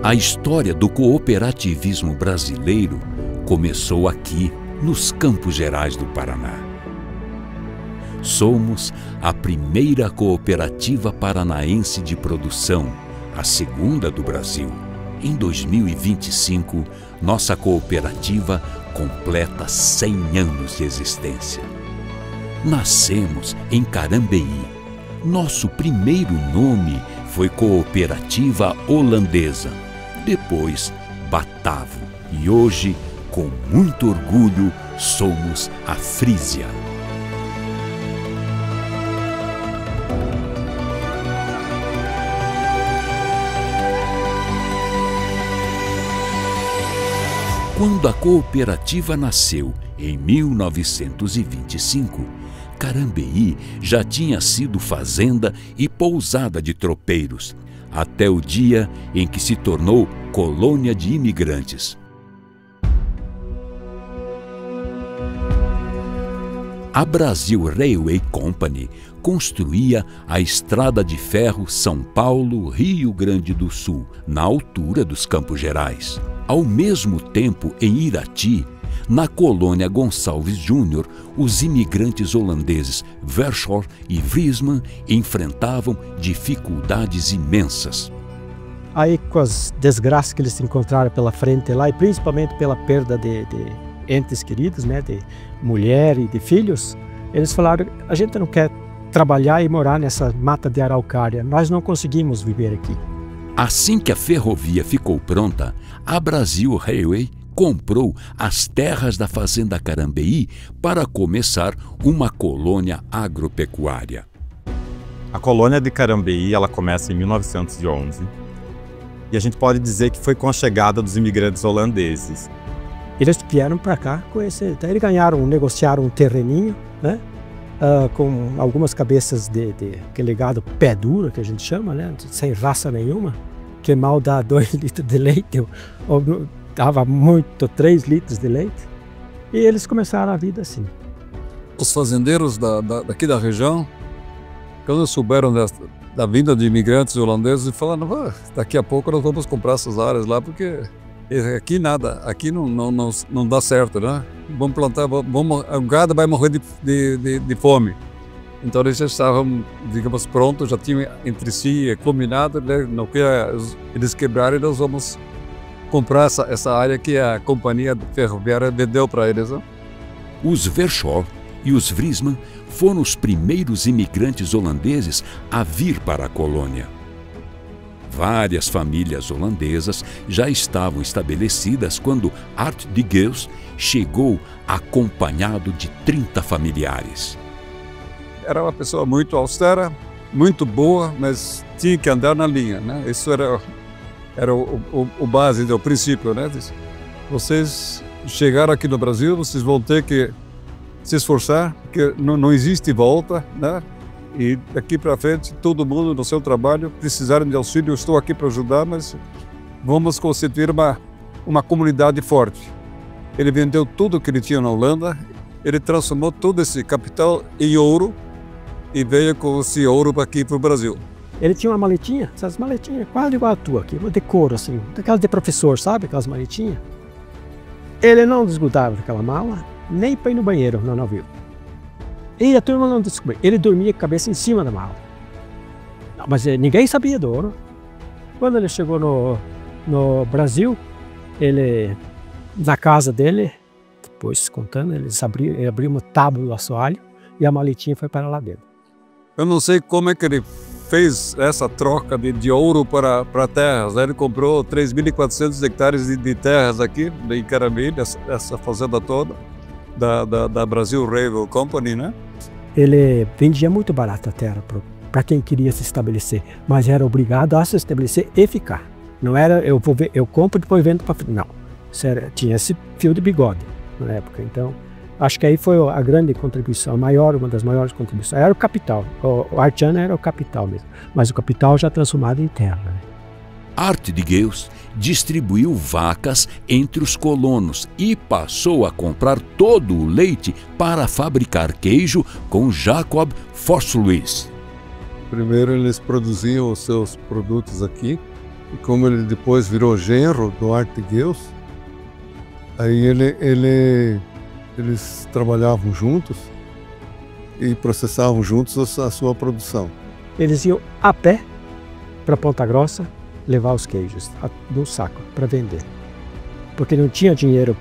A história do cooperativismo brasileiro começou aqui, nos Campos Gerais do Paraná. Somos a primeira cooperativa paranaense de produção, a segunda do Brasil. Em 2025, nossa cooperativa completa 100 anos de existência. Nascemos em Carambeí. Nosso primeiro nome foi Cooperativa Holandesa, depois Batavo e hoje, com muito orgulho, somos a Frisia. Quando a cooperativa nasceu em 1925, Carambeí já tinha sido fazenda e pousada de tropeiros, até o dia em que se tornou colônia de imigrantes. A Brasil Railway Company construía a estrada de ferro São Paulo-Rio Grande do Sul, na altura dos Campos Gerais. Ao mesmo tempo, em Irati, na colônia Gonçalves Júnior, os imigrantes holandeses Verschoor e Vriesman enfrentavam dificuldades imensas. Aí, com as desgraças que eles encontraram pela frente lá, e principalmente pela perda de entes queridos, né, de mulher e de filhos, eles falaram: a gente não quer trabalhar e morar nessa mata de araucária, nós não conseguimos viver aqui. Assim que a ferrovia ficou pronta, a Brasil Railway comprou as terras da fazenda Carambeí para começar uma colônia agropecuária. A colônia de Carambeí, ela começa em 1911 e a gente pode dizer que foi com a chegada dos imigrantes holandeses. Eles vieram para cá conhecer, então eles negociaram um terreninho, né, com algumas cabeças de aquele gado pé duro, que a gente chama, né, sem raça nenhuma, que mal dá 2 litros de leite, ou dava muito 3 litros de leite, e eles começaram a vida assim. Os fazendeiros daqui da região, quando souberam da vinda de imigrantes holandeses, falaram: daqui a pouco nós vamos comprar essas áreas lá, porque aqui nada, aqui não dá certo, né? Vamos plantar, o gado vai morrer de fome. Então eles já estavam, digamos, prontos, já tinham entre si combinado, né? No que eles quebrarem, nós vamos comprar essa área que a companhia ferroviária vendeu para eles, né? Os Verschoor e os Vriesman foram os primeiros imigrantes holandeses a vir para a colônia. Várias famílias holandesas já estavam estabelecidas quando Art de Geus chegou acompanhado de 30 familiares. Era uma pessoa muito austera, muito boa, mas tinha que andar na linha, né? Isso era o base, o princípio, né? Vocês chegaram aqui no Brasil, vocês vão ter que se esforçar, porque não existe volta, né? E daqui para frente, todo mundo no seu trabalho, precisarem de auxílio, eu estou aqui para ajudar, mas vamos constituir uma comunidade forte. Ele vendeu tudo que ele tinha na Holanda, ele transformou todo esse capital em ouro e veio com esse ouro aqui para o Brasil. Ele tinha uma maletinha, essas maletinhas quase igual a tua aqui, uma de couro assim, daquelas de professor, sabe? Aquelas maletinhas. Ele não desgrudava daquela mala, nem para ir no banheiro no navio. E a turma não descobriu. Ele dormia com a cabeça em cima da mala. Não, mas ninguém sabia do ouro. Quando ele chegou no Brasil, na casa dele, depois contando, ele abriu uma tábua do assoalho e a maletinha foi para lá dentro. Eu não sei como é que ele fez essa troca de ouro para terras, né? Ele comprou 3.400 hectares de terras aqui em Carambeí, essa fazenda toda da Brasil Railway Company, né? Ele vendia muito barato a terra para quem queria se estabelecer, mas era obrigado a se estabelecer e ficar. Não era eu compro e depois vendo para frente. Não, tinha esse fio de bigode na época. Então, acho que aí foi a grande contribuição, uma das maiores contribuições. Era o capital. O Artiana era o capital mesmo, mas o capital já transformado em terra, né? Art de Geus distribuiu vacas entre os colonos e passou a comprar todo o leite para fabricar queijo com Jacob Vossluis. Primeiro eles produziam os seus produtos aqui, e como ele depois virou genro do Artegueus, aí eles trabalhavam juntos e processavam juntos a sua produção. Eles iam a pé para Ponta Grossa levar os queijos no saco para vender, porque não tinha dinheiro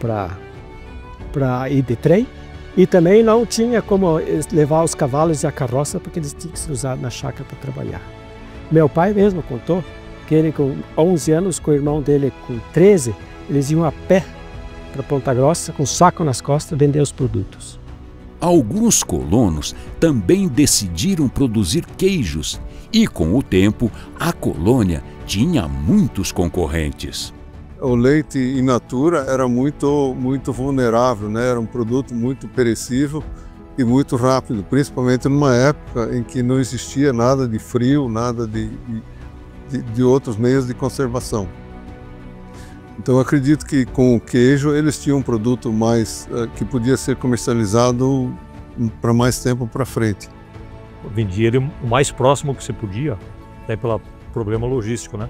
para ir de trem e também não tinha como levar os cavalos e a carroça, porque eles tinham que se usar na chácara para trabalhar. Meu pai mesmo contou que ele com 11 anos, com o irmão dele com 13, eles iam a pé para Ponta Grossa com o saco nas costas vender os produtos. Alguns colonos também decidiram produzir queijos e, com o tempo, a colônia tinha muitos concorrentes. O leite in natura era muito vulnerável, né? Era um produto muito perecível e muito rápido, principalmente numa época em que não existia nada de frio, nada de outros meios de conservação. Então, acredito que com o queijo eles tinham um produto mais que podia ser comercializado para mais tempo para frente. Vendia ele o mais próximo que você podia, até pelo problema logístico, né?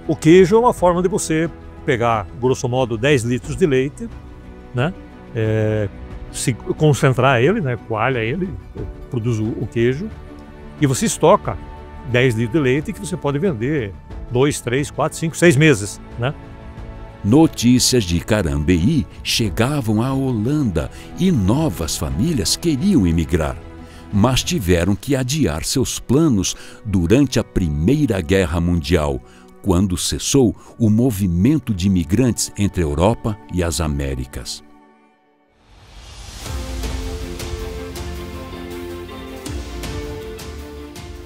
O queijo é uma forma de você pegar, grosso modo, 10 litros de leite, né? Se concentrar ele, né? Coalha ele, produz o queijo, e você estoca 10 litros de leite que você pode vender 2, 3, 4, 5, 6 meses, né? Notícias de Carambeí chegavam à Holanda e novas famílias queriam emigrar, mas tiveram que adiar seus planos durante a Primeira Guerra Mundial, quando cessou o movimento de imigrantes entre a Europa e as Américas.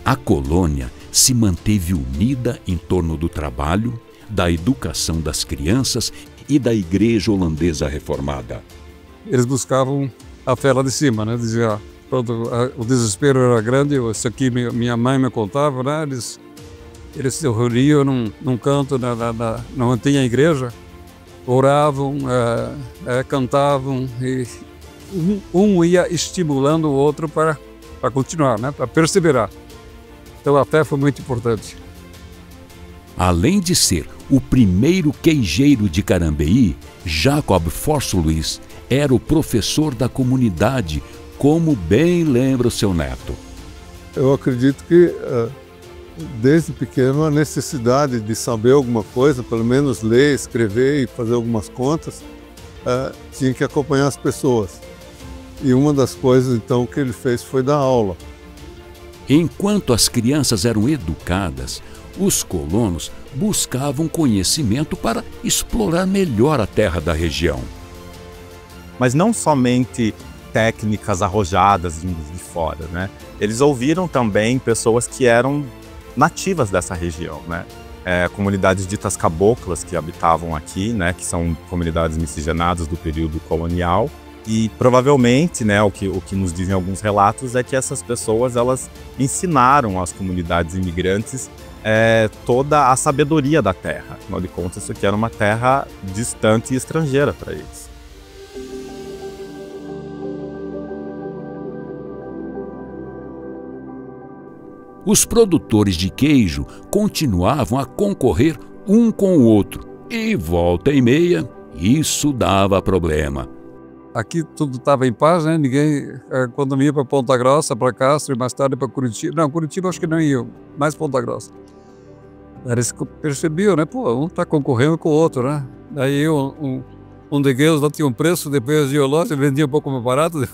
A colônia se manteve unida em torno do trabalho, da educação das crianças e da igreja holandesa reformada. Eles buscavam a fé lá de cima, né? Dizia, pronto, o desespero era grande, isso aqui minha mãe me contava, né? Eles se reuniam num canto, não tinha igreja, oravam, cantavam, e um ia estimulando o outro para continuar, né? Para perseverar. Então a fé foi muito importante. Além de ser o primeiro queijeiro de Carambeí, Jacob Forsluyz era o professor da comunidade, como bem lembra o seu neto. Eu acredito que desde pequeno a necessidade de saber alguma coisa, pelo menos ler, escrever e fazer algumas contas, tinha que acompanhar as pessoas. E uma das coisas então que ele fez foi dar aula. Enquanto as crianças eram educadas, os colonos buscavam conhecimento para explorar melhor a terra da região. Mas não somente técnicas arrojadas vindas de fora, né? Eles ouviram também pessoas que eram nativas dessa região, né? Comunidades ditas caboclas que habitavam aqui, né? Que são comunidades miscigenadas do período colonial. E provavelmente, né, o que nos dizem alguns relatos é que essas pessoas elas ensinaram às comunidades imigrantes toda a sabedoria da terra. Afinal de contas, isso aqui era uma terra distante e estrangeira para eles. Os produtores de queijo continuavam a concorrer um com o outro e, volta e meia, isso dava problema. Aqui tudo estava em paz, né? Ninguém, quando ia para Ponta Grossa, para Castro e mais tarde para Curitiba. Não, Curitiba acho que não iam, mais Ponta Grossa. Eles percebiam, né? Pô, um está concorrendo com o outro, né? Daí um de Deus lá tinha um preço, depois eu lá, vendia um pouco mais barato.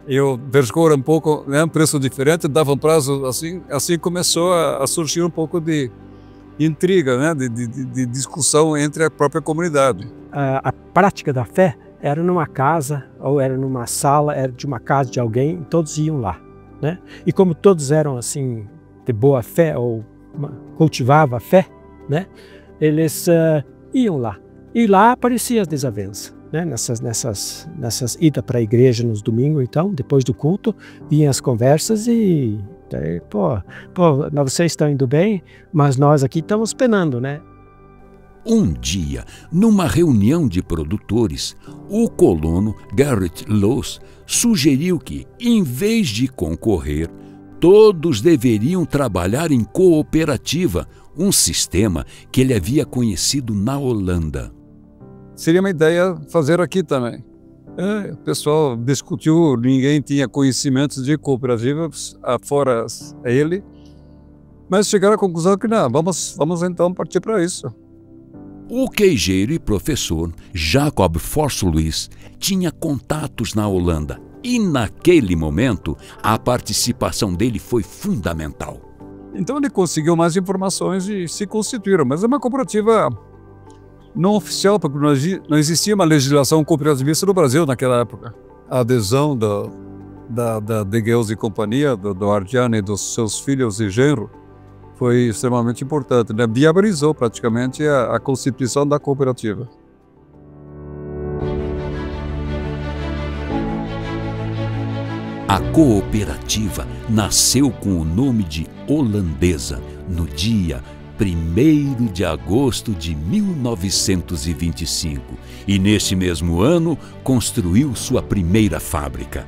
Eu Verscora um pouco, né? Um preço diferente, dava um prazo assim. Assim começou a surgir um pouco de intriga, né? De discussão entre a própria comunidade. A prática da fé era numa casa, ou era numa sala, era de uma casa de alguém, e todos iam lá, né? E como todos eram assim, de boa fé, ou cultivavam a fé, né? Eles iam lá. E lá apareciam as desavenças, né? Nessas idas para a igreja nos domingos, então, depois do culto, vinham as conversas e... Pô, vocês estão indo bem, mas nós aqui estamos penando, né? Um dia, numa reunião de produtores, o colono Gerrit Loos sugeriu que, em vez de concorrer, Todos deveriam trabalhar em cooperativa, um sistema que ele havia conhecido na Holanda. Seria uma ideia fazer aqui também. O pessoal discutiu, ninguém tinha conhecimentos de cooperativas, fora ele, mas chegaram à conclusão que não, vamos então partir para isso. O queijeiro e professor Jacob Vorsluis tinha contatos na Holanda e, naquele momento, a participação dele foi fundamental. Então ele conseguiu mais informações e se constituíram, mas é uma cooperativa não oficial, porque não existia uma legislação cooperativista no Brasil naquela época. A adesão da De Geus e companhia, do Ardian e dos seus filhos e genro, foi extremamente importante, né? Viabilizou praticamente a constituição da cooperativa. A cooperativa nasceu com o nome de Holandesa no dia 1º de agosto de 1925 e, nesse mesmo ano, construiu sua primeira fábrica.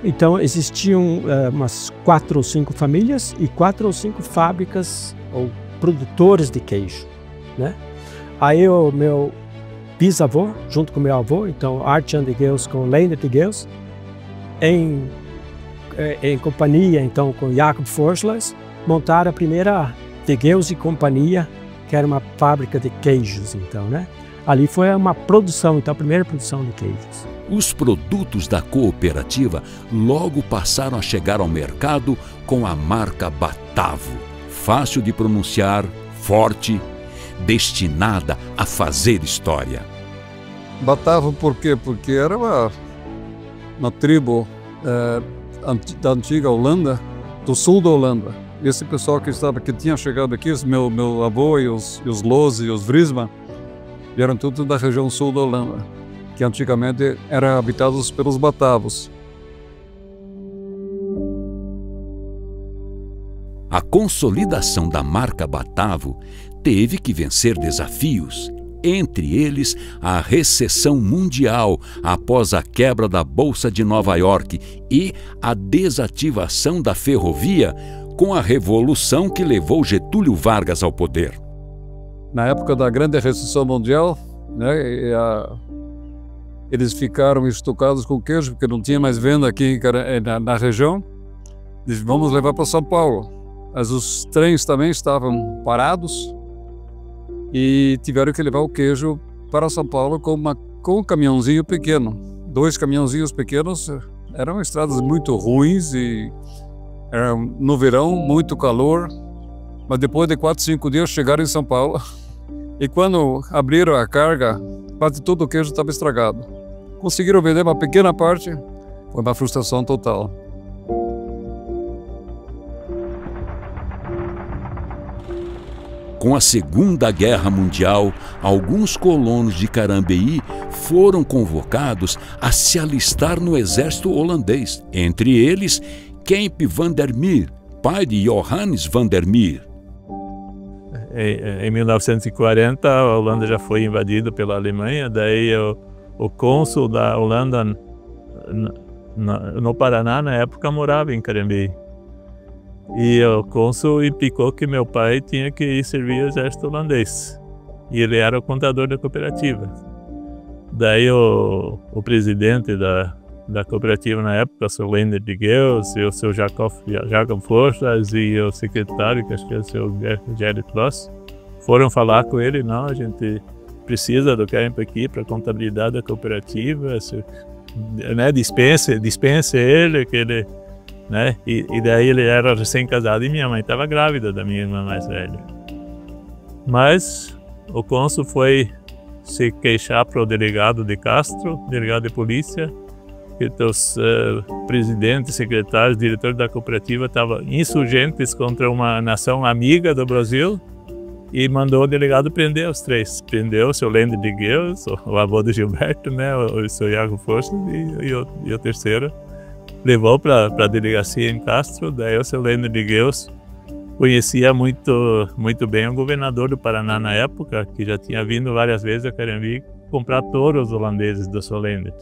Então, existiam umas 4 ou 5 famílias e 4 ou 5 fábricas ou produtores de queijo, né? Aí o meu bisavô, junto com meu avô, então Artian de Geus com Leender de Geus, em companhia então com Jacob Vorsluis, montaram a primeira De Geus e companhia, que era uma fábrica de queijos, então, né? Ali foi uma produção, então, a primeira produção de queijos. Os produtos da cooperativa logo passaram a chegar ao mercado com a marca Batavo, fácil de pronunciar, forte, destinada a fazer história. Batavo por quê? Porque era uma tribo da antiga Holanda, do sul da Holanda. Esse pessoal que tinha chegado aqui, meu avô e os Loos e os Vrisma, vieram tudo da região sul da Holanda, que antigamente eram habitados pelos batavos. A consolidação da marca Batavo teve que vencer desafios, entre eles a recessão mundial após a quebra da Bolsa de Nova York e a desativação da ferrovia com a revolução que levou Getúlio Vargas ao poder. Na época da grande recessão mundial, né, eles ficaram estocados com queijo, porque não tinha mais venda aqui na região. Eles vamos levar para São Paulo. Mas os trens também estavam parados e tiveram que levar o queijo para São Paulo com um caminhãozinho pequeno. 2 caminhãozinhos pequenos. Eram estradas muito ruins e era no verão, muito calor, mas depois de 4, 5 dias chegaram em São Paulo e quando abriram a carga, quase todo o queijo estava estragado. Conseguiram vender uma pequena parte, foi uma frustração total. Com a Segunda Guerra Mundial, alguns colonos de Carambeí foram convocados a se alistar no exército holandês, entre eles Kemp van der Meer, pai de Johannes van der Meer. Em 1940, a Holanda já foi invadida pela Alemanha, daí o cônsul da Holanda no Paraná, na época, morava em Carambeí. E o cônsul implicou que meu pai tinha que ir servir o exército holandês. E ele era o contador da cooperativa. Daí o presidente da cooperativa na época, o seu Leender de Geus, e o seu Jacob Vorsluis e o secretário, que acho que é o seu Gerrit Kloss, foram falar com ele: não, a gente precisa do Kemp aqui para a contabilidade da cooperativa, né, dispense ele, que ele... Né? E daí ele era recém-casado e minha mãe estava grávida da minha irmã mais velha. Mas o cônsul foi se queixar para o delegado de Castro, delegado de polícia, que os presidentes, secretários, diretores da cooperativa estavam insurgentes contra uma nação amiga do Brasil e mandou o delegado prender os 3. Prendeu o seu Leender de Geus, o avô do Gilberto, né? O seu Jacob Vorsluis e o terceiro. Levou para a delegacia em Castro. Daí o seu Leender de Geus conhecia muito bem o governador do Paraná na época, que já tinha vindo várias vezes a Carambeí comprar touros holandeses do seu Leender.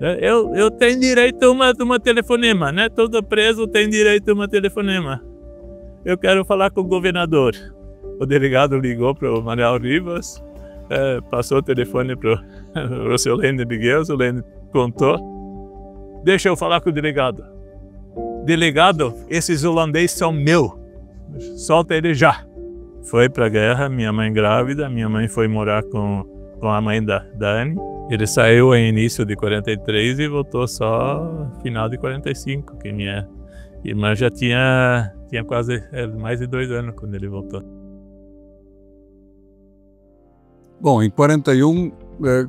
Eu tenho direito a uma telefonema, né? Todo preso tem direito a uma telefonema. Eu quero falar com o governador. O delegado ligou para o Manuel Rivas, passou o telefone para o seu Lênin Miguel, o seu Lênin contou. Deixa eu falar com o delegado. Delegado, esses holandeses são meus. Solta ele já. Foi para a guerra, minha mãe grávida, minha mãe foi morar com a mãe da Dani. Ele saiu em início de 43 e voltou só final de 45, que minha irmã já tinha quase mais de 2 anos quando ele voltou. Bom, em 41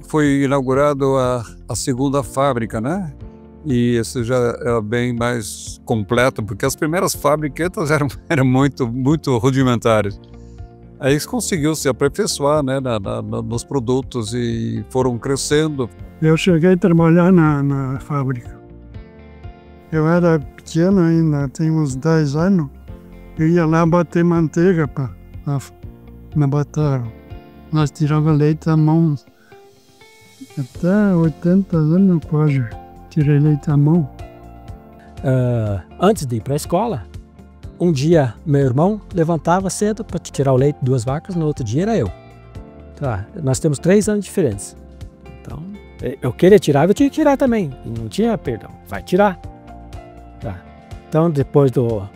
foi inaugurado a segunda fábrica, né? E isso já era bem mais completo, porque as primeiras fabriquetas eram muito rudimentares. Aí conseguiu se aperfeiçoar, né, nos produtos e foram crescendo. Eu cheguei a trabalhar na fábrica. Eu era pequeno ainda, tinha uns 10 anos. Eu ia lá bater manteiga na batalha. Nós tirávamos leite à mão. Até 80 anos quase tirei leite à mão. Antes de ir para a escola, um dia meu irmão levantava cedo para tirar o leite de 2 vacas, no outro dia era eu. Tá, nós temos 3 anos diferentes. Então, eu queria tirar, eu tinha que tirar também. E não tinha perdão, vai tirar. Tá. Então, depois do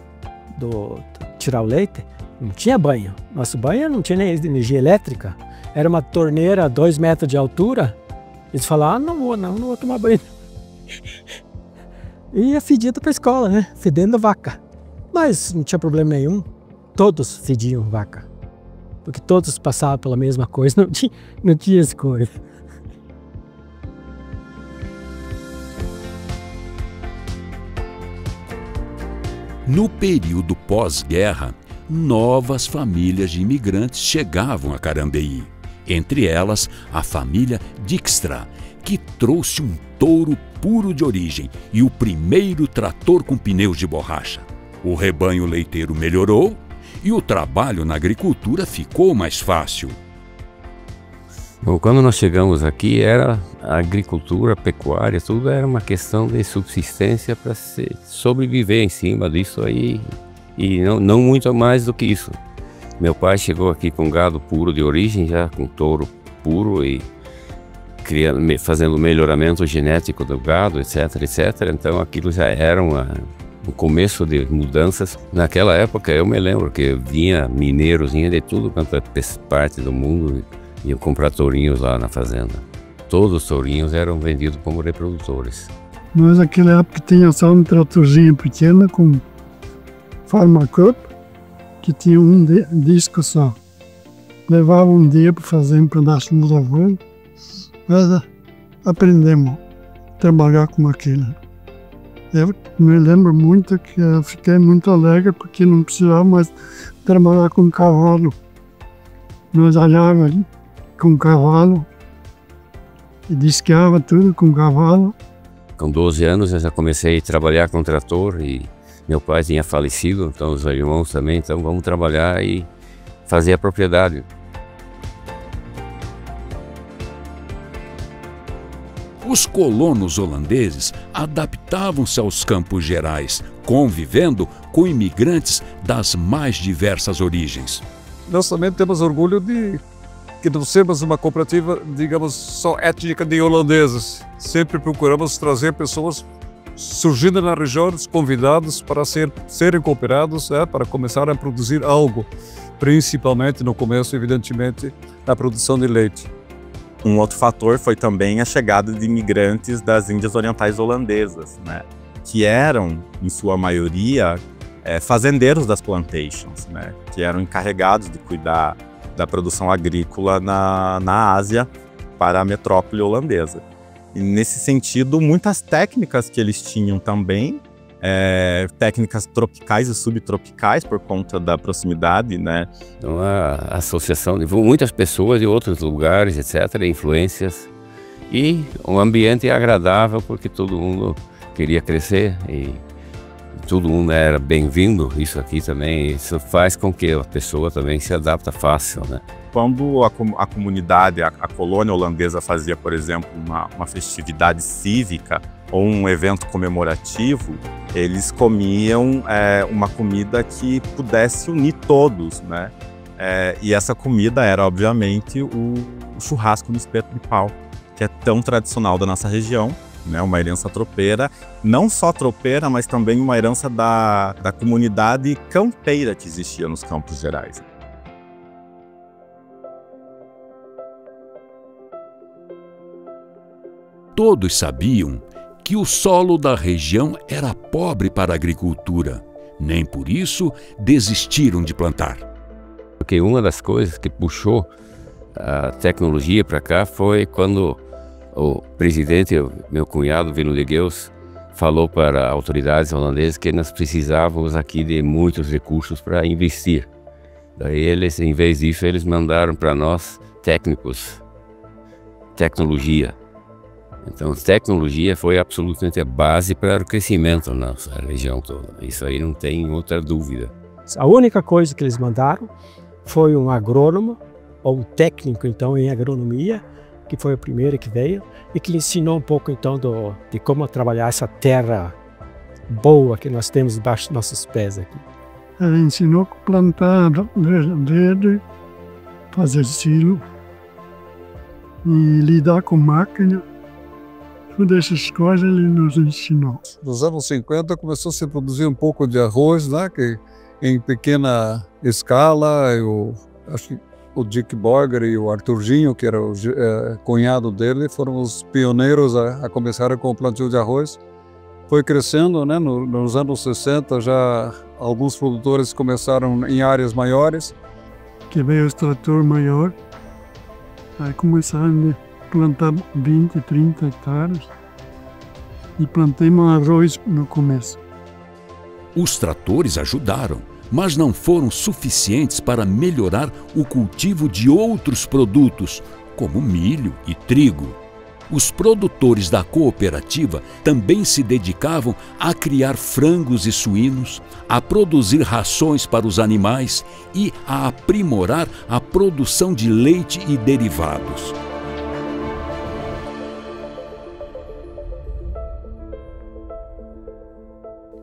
tirar o leite, não tinha banho. Nosso banho não tinha nem energia elétrica. Era uma torneira a 2 metros de altura. Eles falaram, não vou tomar banho. E ia fedido para a escola, né? Fedendo vaca. Mas não tinha problema nenhum. Todos fediam vaca. Porque todos passavam pela mesma coisa. Não tinha escolha. No período pós-guerra, novas famílias de imigrantes chegavam a Carambeí. Entre elas, a família Dijkstra, que trouxe um touro puro de origem e o primeiro trator com pneus de borracha. O rebanho leiteiro melhorou e o trabalho na agricultura ficou mais fácil. Bom, quando nós chegamos aqui, era a agricultura, a pecuária, tudo era uma questão de subsistência para sobreviver em cima disso aí, e não muito mais do que isso. Meu pai chegou aqui com gado puro de origem, já com touro puro e fazendo melhoramento genético do gado, etc, etc. Então aquilo já era um começo de mudanças. Naquela época eu me lembro que vinha mineiros, vinha de tudo quanto é parte do mundo, iam comprar tourinhos lá na fazenda. Todos os tourinhos eram vendidos como reprodutores. Nós naquela época tinha só um tratorzinho pequeno com Farmacup, que tinha um disco só. Levava um dia para fazer um pedaço de lavoura, mas aprendemos a trabalhar com aquilo. Eu me lembro muito que eu fiquei muito alegre porque não precisava mais trabalhar com cavalo. Nós olhávamos com cavalo e disqueava tudo com cavalo. Com 12 anos eu já comecei a trabalhar com trator e meu pai tinha falecido, então os irmãos também, então vamos trabalhar e fazer a propriedade. Os colonos holandeses adaptavam-se aos Campos Gerais, convivendo com imigrantes das mais diversas origens. Nós também temos orgulho de que não sermos uma cooperativa, digamos, só étnica de holandeses. Sempre procuramos trazer pessoas surgindo na região, convidados para serem cooperados, para começar a produzir algo, principalmente no começo, evidentemente, a produção de leite. Um outro fator foi também a chegada de imigrantes das Índias Orientais holandesas, né, que eram, em sua maioria, fazendeiros das plantations, né, que eram encarregados de cuidar da produção agrícola na Ásia para a metrópole holandesa. E nesse sentido, muitas técnicas que eles tinham também, técnicas tropicais e subtropicais por conta da proximidade, né? Então a associação de muitas pessoas de outros lugares, etc., influências, e um ambiente agradável porque todo mundo queria crescer e todo mundo era bem-vindo, isso aqui também, isso faz com que a pessoa também se adapta fácil, né? Quando a comunidade, a colônia holandesa fazia, por exemplo, uma festividade cívica ou um evento comemorativo, eles comiam uma comida que pudesse unir todos, né? E essa comida era, obviamente, o churrasco no espeto de pau, que é tão tradicional da nossa região, né? Uma herança tropeira, não só tropeira, mas também uma herança da comunidade campeira que existia nos Campos Gerais. Todos sabiam que o solo da região era pobre para a agricultura, nem por isso desistiram de plantar. Porque uma das coisas que puxou a tecnologia para cá foi quando o presidente, meu cunhado, Willem de Geus, falou para autoridades holandesas que nós precisávamos aqui de muitos recursos para investir. Daí eles, em vez disso, eles mandaram para nós técnicos, tecnologia. Então, tecnologia foi absolutamente a base para o crescimento na nossa região toda. Isso aí não tem outra dúvida. A única coisa que eles mandaram foi um agrônomo, ou um técnico, então, em agronomia, que foi o primeiro que veio, e que lhe ensinou um pouco, então, de como trabalhar essa terra boa que nós temos debaixo dos nossos pés aqui. Ele ensinou a plantar verde, fazer silo, e lidar com máquina. Todas essas coisas ele nos ensinou. Nos anos 50 começou a se produzir um pouco de arroz, né, que em pequena escala. Acho que o Dick Borger e o Arthurzinho, que era o cunhado dele, foram os pioneiros a começar com o plantio de arroz. Foi crescendo, né? Nos anos 60 já alguns produtores começaram em áreas maiores. Que veio o trator maior, aí começaram a plantar 20, 30 hectares e plantamos arroz no começo. Os tratores ajudaram, mas não foram suficientes para melhorar o cultivo de outros produtos, como milho e trigo. Os produtores da cooperativa também se dedicavam a criar frangos e suínos, a produzir rações para os animais e a aprimorar a produção de leite e derivados.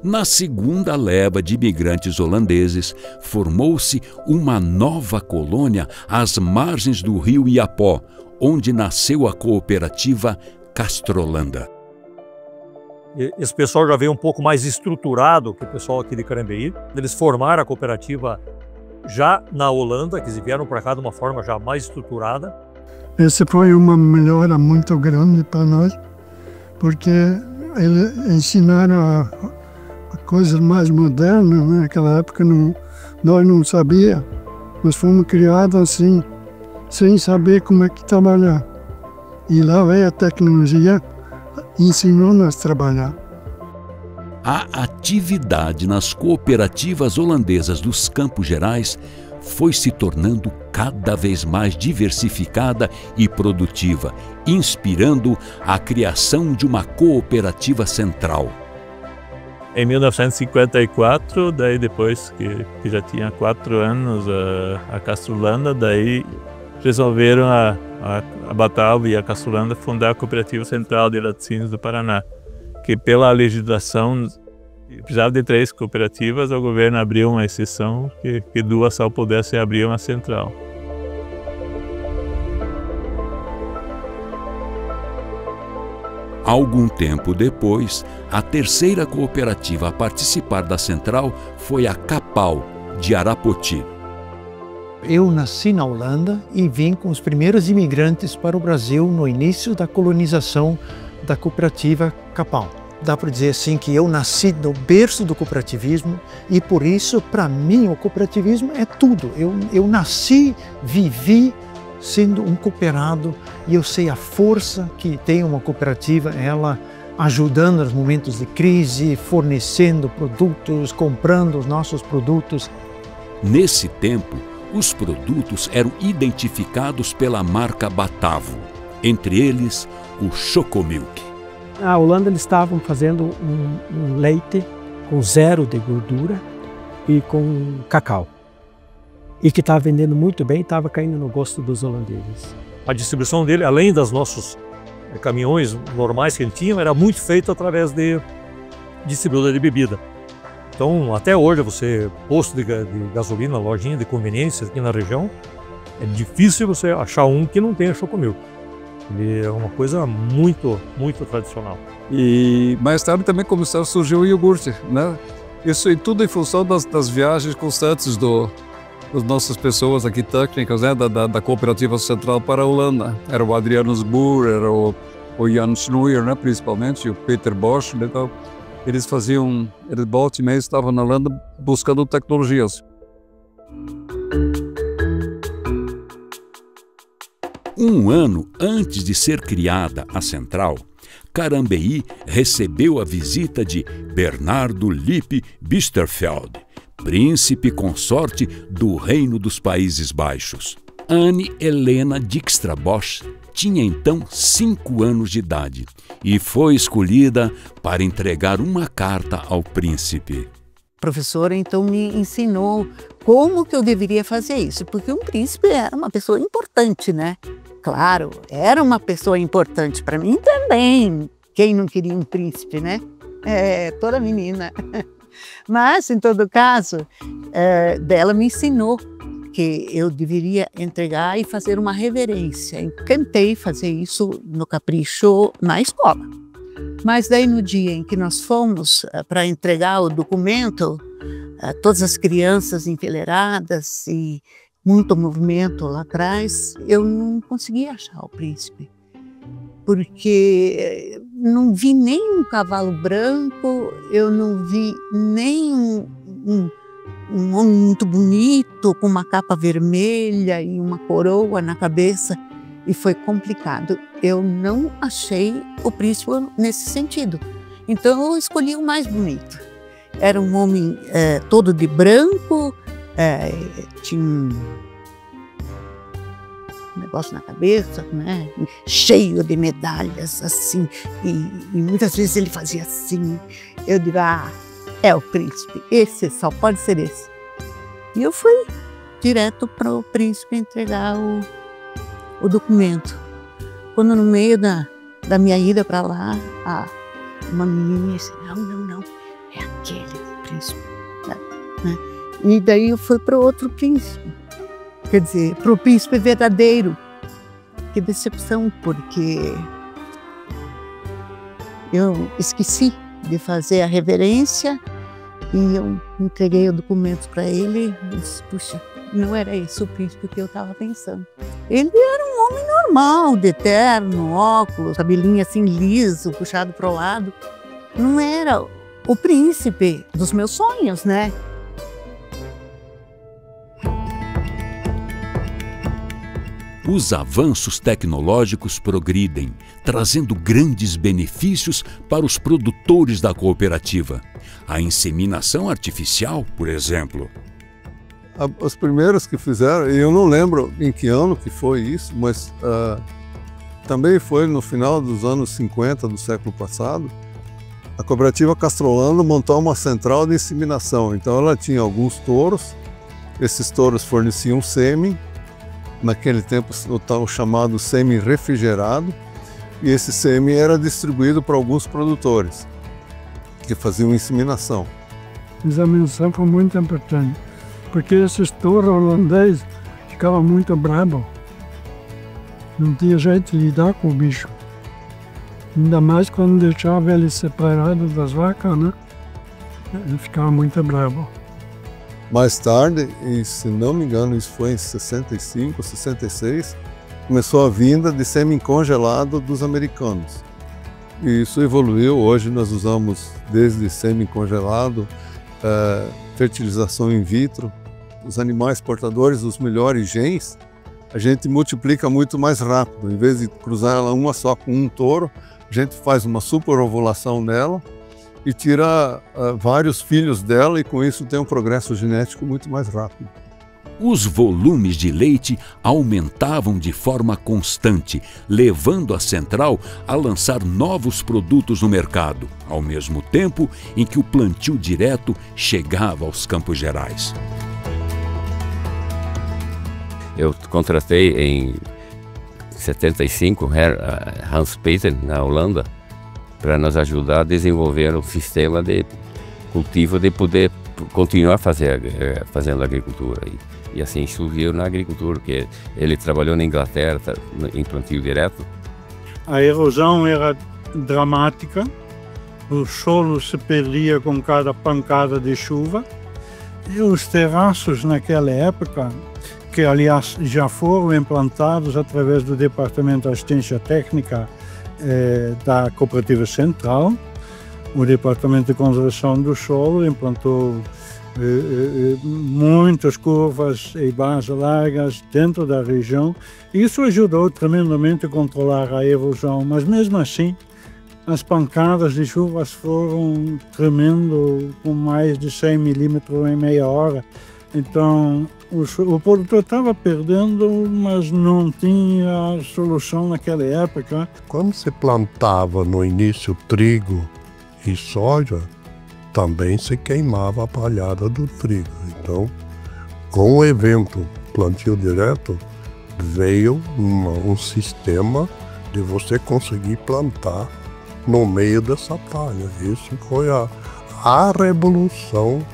Na segunda leva de imigrantes holandeses, formou-se uma nova colônia às margens do rio Iapó, onde nasceu a cooperativa Castrolanda. Esse pessoal já veio um pouco mais estruturado que o pessoal aqui de Carambeí. Eles formaram a cooperativa já na Holanda, que eles vieram para cá de uma forma já mais estruturada. Essa foi uma melhora muito grande para nós, porque eles ensinaram a coisas mais modernas, né? Naquela época nós não sabíamos, nós fomos criados assim, sem saber como é que trabalhar. E lá veio a tecnologia, ensinou-nos a trabalhar. A atividade nas cooperativas holandesas dos Campos Gerais foi se tornando cada vez mais diversificada e produtiva, inspirando a criação de uma cooperativa central. Em 1954, daí depois que já tinha 4 anos a Castrolanda, daí resolveram a Batalva e a Castrolanda fundar a Cooperativa Central de Laticínios do Paraná, que pela legislação precisava de 3 cooperativas, o governo abriu uma exceção que 2 só pudessem abrir uma central. Algum tempo depois, a terceira cooperativa a participar da central foi a Capal, de Arapoti. Eu nasci na Holanda e vim com os primeiros imigrantes para o Brasil no início da colonização da cooperativa Capal. Dá para dizer assim que eu nasci no berço do cooperativismo e por isso, para mim, o cooperativismo é tudo. Eu nasci, vivi sendo um cooperado e eu sei a força que tem uma cooperativa, ela ajudando nos momentos de crise, fornecendo produtos, comprando os nossos produtos. Nesse tempo, os produtos eram identificados pela marca Batavo, entre eles o Chocomilk. Na Holanda eles estavam fazendo um leite com zero de gordura e com cacau. E que estava vendendo muito bem, estava caindo no gosto dos holandeses. A distribuição dele, além dos nossos caminhões normais que ele tinha, era muito feito através de distribuidora de bebida. Então, até hoje, você, posto de gasolina, lojinha de conveniência aqui na região, é difícil você achar um que não tenha Chocomilk. Ele é uma coisa muito, muito tradicional. E mais tarde também começou a surgir o iogurte, né? Isso tudo em função das viagens constantes das nossas pessoas aqui técnicas, né? Da Cooperativa Central para a Holanda. Era o Adrianus Boer, era o Jan Schnoeier, né? Principalmente, e o Peter Bosch. Então, eles volta e meia estavam na Holanda buscando tecnologias. Um ano antes de ser criada a central, Carambeí recebeu a visita de Bernardo Lippe Biesterfeld, príncipe consorte do Reino dos Países Baixos. Anne Helena Dijkstra Bosch tinha então 5 anos de idade e foi escolhida para entregar uma carta ao príncipe. A professora então me ensinou como que eu deveria fazer isso, porque um príncipe era uma pessoa importante, né? Claro, era uma pessoa importante para mim também. Quem não queria um príncipe, né? Toda menina. Mas, em todo caso, ela me ensinou que eu deveria entregar e fazer uma reverência. Eu tentei fazer isso no capricho na escola. Mas daí no dia em que nós fomos para entregar o documento, todas as crianças enfileiradas e muito movimento lá atrás, eu não consegui achar o príncipe. Porque não vi nem um cavalo branco, eu não vi nem um homem muito bonito, com uma capa vermelha e uma coroa na cabeça. E foi complicado. Eu não achei o príncipe nesse sentido. Então eu escolhi o mais bonito. Era um homem todo de branco, tinha um negócio na cabeça, né? Cheio de medalhas, assim. E muitas vezes ele fazia assim. Eu digo, é o príncipe, esse só pode ser esse. E eu fui direto para o príncipe entregar o documento. Quando no meio da minha ida para lá, uma menina disse, não, é aquele príncipe. Né? E daí eu fui para outro príncipe, quer dizer, para o príncipe verdadeiro. Que decepção, porque eu esqueci de fazer a reverência e eu entreguei o documento para ele e disse, puxa, não era esse o príncipe que eu estava pensando. Ele era um homem normal, de terno, óculos, cabelinho assim liso, puxado para o lado. Não era o príncipe dos meus sonhos, né? Os avanços tecnológicos progridem, trazendo grandes benefícios para os produtores da cooperativa. A inseminação artificial, por exemplo. Os primeiros que fizeram, eu não lembro em que ano que foi isso, mas também foi no final dos anos 50 do século passado, a cooperativa Castrolando montou uma central de inseminação. Então ela tinha alguns touros, esses touros forneciam sêmen, naquele tempo o tal chamado sêmen refrigerado, e esse sêmen era distribuído para alguns produtores que faziam inseminação. A inseminação foi muito importante, porque esses touros holandeses ficavam muito bravos. Não tinha jeito de lidar com o bicho. Ainda mais quando deixava ele separado das vacas, né? Ele ficava muito bravo. Mais tarde, e se não me engano isso foi em 65, 66, começou a vinda de sêmen congelado dos americanos. E isso evoluiu, hoje nós usamos desde sêmen congelado, fertilização in vitro. Os animais portadores dos melhores genes, a gente multiplica muito mais rápido. Em vez de cruzar ela uma só com um touro, a gente faz uma superovulação nela e tira vários filhos dela, e com isso tem um progresso genético muito mais rápido. Os volumes de leite aumentavam de forma constante, levando a central a lançar novos produtos no mercado, ao mesmo tempo em que o plantio direto chegava aos Campos Gerais. Eu contratei em 75 Hans Peter, na Holanda, para nos ajudar a desenvolver um sistema de cultivo de poder continuar fazendo agricultura. E assim surgiu na agricultura, porque ele trabalhou na Inglaterra em plantio direto. A erosão era dramática, o solo se perdia com cada pancada de chuva e os terraços naquela época, que aliás já foram implantados através do Departamento de Assistência Técnica da Cooperativa Central. O Departamento de Conservação do Solo implantou muitas curvas e bases largas dentro da região. Isso ajudou tremendamente a controlar a erosão, mas mesmo assim as pancadas de chuvas foram tremendo, com mais de 100 milímetros em meia hora. Então o produtor estava perdendo, mas não tinha solução naquela época. Quando se plantava no início trigo e soja, também se queimava a palhada do trigo. Então, com o evento plantio direto, veio um sistema de você conseguir plantar no meio dessa palha. Isso foi a revolução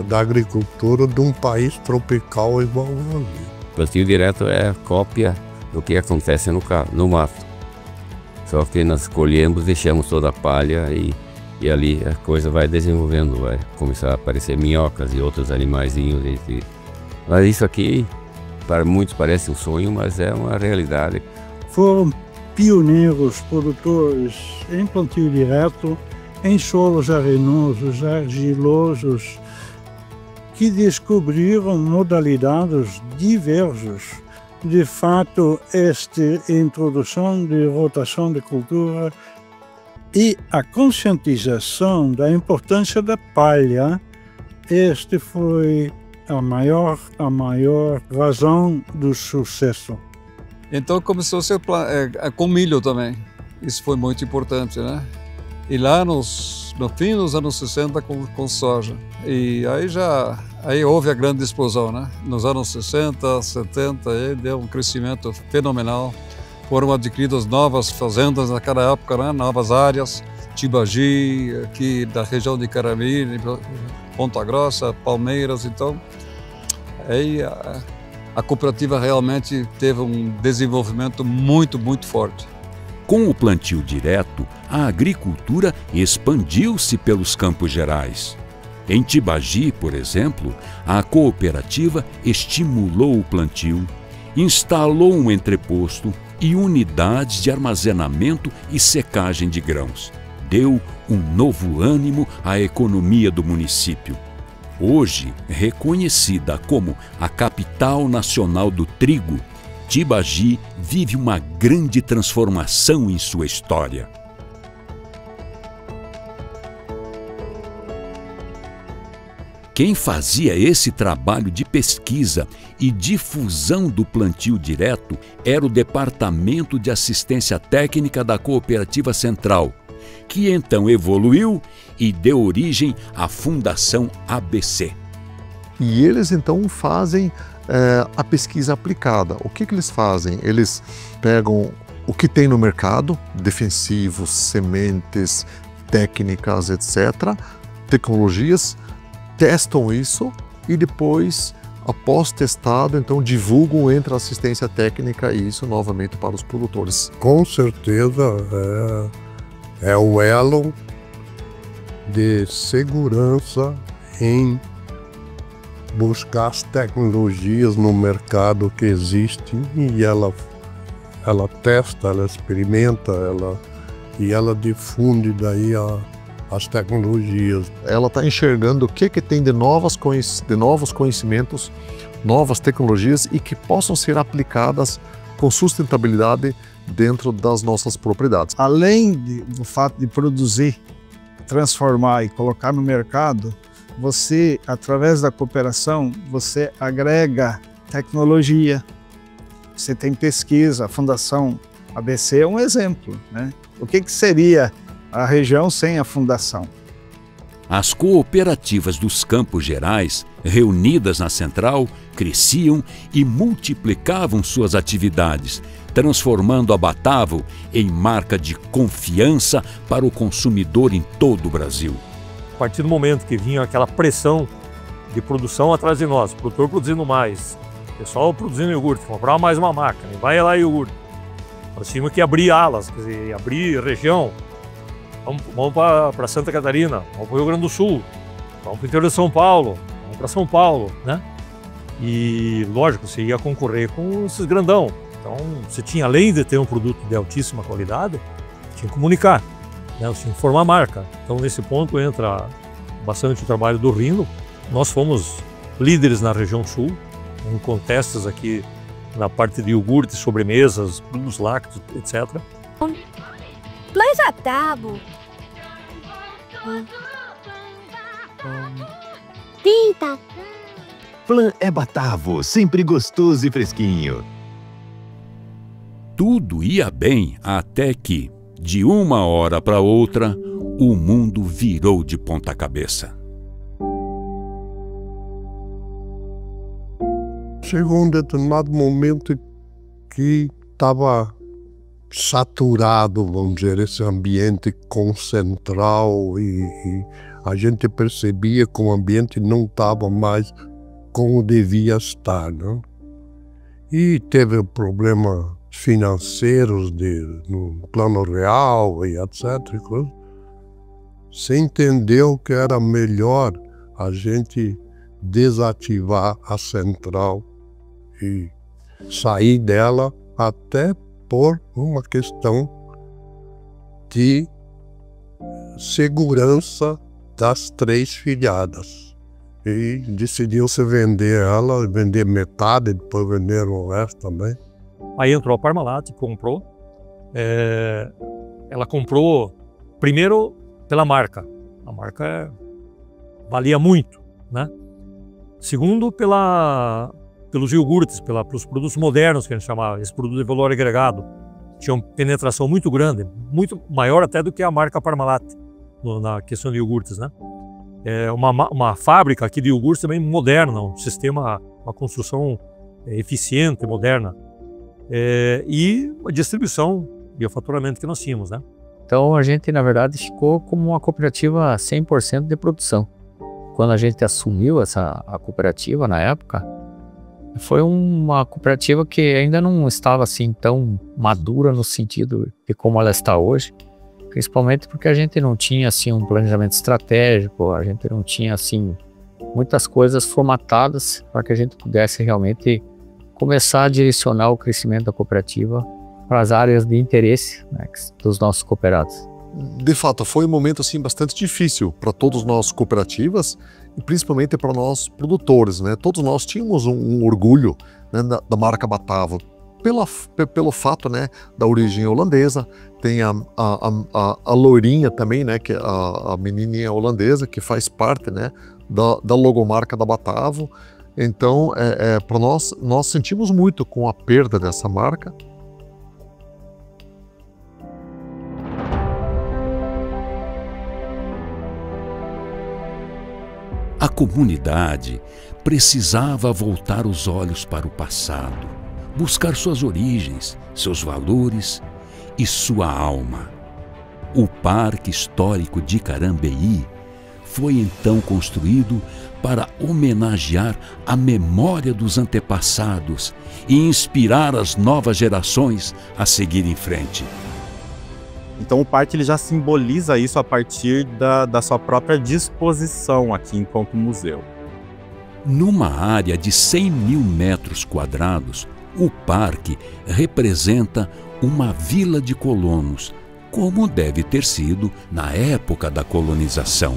da agricultura de um país tropical igual ao Brasil. Plantio direto é a cópia do que acontece no mato. Só que nós colhemos, deixamos toda a palha e ali a coisa vai desenvolvendo, vai começar a aparecer minhocas e outros animaizinhos. Mas isso aqui, para muitos parece um sonho, mas é uma realidade. Foram pioneiros produtores em plantio direto, em solos arenosos, argilosos, que descobriram modalidades diversas. De fato, esta introdução de rotação de cultura e a conscientização da importância da palha, este foi a maior razão do sucesso. Então começou a ser com milho também. Isso foi muito importante, né? E lá no fim dos anos 60 com soja. E aí houve a grande explosão, né? Nos anos 60, 70, aí deu um crescimento fenomenal. Foram adquiridas novas fazendas naquela época, né? Novas áreas, Tibagi, aqui da região de Carambi, Ponta Grossa, Palmeiras. Então, aí a cooperativa realmente teve um desenvolvimento muito, muito forte. Com o plantio direto, a agricultura expandiu-se pelos Campos Gerais. Em Tibagi, por exemplo, a cooperativa estimulou o plantio, instalou um entreposto e unidades de armazenamento e secagem de grãos. Deu um novo ânimo à economia do município. Hoje, reconhecida como a capital nacional do trigo, Tibagi vive uma grande transformação em sua história. Quem fazia esse trabalho de pesquisa e difusão do plantio direto era o Departamento de Assistência Técnica da Cooperativa Central, que então evoluiu e deu origem à Fundação ABC. E eles então fazem a pesquisa aplicada. O que eles fazem? Eles pegam o que tem no mercado, defensivos, sementes, técnicas, etc., tecnologias, testam isso e depois, após testado, então divulgam entre a assistência técnica e isso novamente para os produtores. Com certeza é o elo de segurança em buscar as tecnologias no mercado que existem e ela testa, ela experimenta, ela difunde daí as tecnologias. Ela está enxergando o que tem de novos conhecimentos, novas tecnologias e que possam ser aplicadas com sustentabilidade dentro das nossas propriedades. Além do fato de produzir, transformar e colocar no mercado, você, através da cooperação, você agrega tecnologia, você tem pesquisa. A Fundação ABC é um exemplo, né? O que seria a região sem a fundação? As cooperativas dos Campos Gerais, reunidas na central, cresciam e multiplicavam suas atividades, transformando a Batavo em marca de confiança para o consumidor em todo o Brasil. A partir do momento que vinha aquela pressão de produção atrás de nós, o produtor produzindo mais, o pessoal produzindo iogurte, comprar mais uma máquina, e vai lá iogurte. Nós tínhamos que abrir alas, quer dizer, abrir região. Vamos para Santa Catarina, vamos para o Rio Grande do Sul, vamos para o interior de São Paulo, vamos para São Paulo, né? E, lógico, você ia concorrer com esses grandão. Então, você tinha, além de ter um produto de altíssima qualidade, tinha que comunicar, né? Você tinha que formar a marca. Então, nesse ponto entra bastante o trabalho do Rindo. Nós fomos líderes na região sul, em contestas aqui na parte de iogurte, sobremesas, produtos lácteos, etc. Planja Tabo. Tinta. Plan é Batavo, sempre gostoso e fresquinho. Tudo ia bem até que, de uma hora para outra, o mundo virou de ponta cabeça. Chegou um determinado momento que estava saturado, vamos dizer, esse ambiente concentral e a gente percebia que o ambiente não estava mais como devia estar, né? E teve problemas financeiros no plano real e etc. Se entendeu que era melhor a gente desativar a central e sair dela até por uma questão de segurança das 3 filiadas. E decidiu-se vender ela, vender metade, depois vender o resto também. Aí entrou a Parmalat, comprou. Ela comprou primeiro pela marca. A marca valia muito, né? Segundo, pelos iogurtes, pelos produtos modernos que a gente chamava, esse produto de valor agregado. Tinha uma penetração muito grande, muito maior até do que a marca Parmalat, na questão de iogurtes, né? É uma fábrica aqui de iogurtes também moderna, um sistema, uma construção eficiente, moderna. E a distribuição e o faturamento que nós tínhamos, né? Então a gente, na verdade, ficou como uma cooperativa 100% de produção. Quando a gente assumiu a cooperativa na época, foi uma cooperativa que ainda não estava assim tão madura no sentido de como ela está hoje, principalmente porque a gente não tinha assim um planejamento estratégico, a gente não tinha assim muitas coisas formatadas para que a gente pudesse realmente começar a direcionar o crescimento da cooperativa para as áreas de interesse, né, dos nossos cooperados. De fato, foi um momento assim bastante difícil para todos nós cooperativas e principalmente para nós produtores, né? Todos nós tínhamos um orgulho, né, da marca Batavo, pelo fato, né, da origem holandesa. Tem a loirinha também, né, que é a menininha holandesa que faz parte, né, da logomarca da Batavo. Então, para nós sentimos muito com a perda dessa marca. A comunidade precisava voltar os olhos para o passado, buscar suas origens, seus valores e sua alma. O Parque Histórico de Carambeí foi então construído para homenagear a memória dos antepassados e inspirar as novas gerações a seguir em frente. Então o parque ele já simboliza isso a partir da sua própria disposição aqui enquanto museu. Numa área de 100 mil metros quadrados, o parque representa uma vila de colonos, como deve ter sido na época da colonização.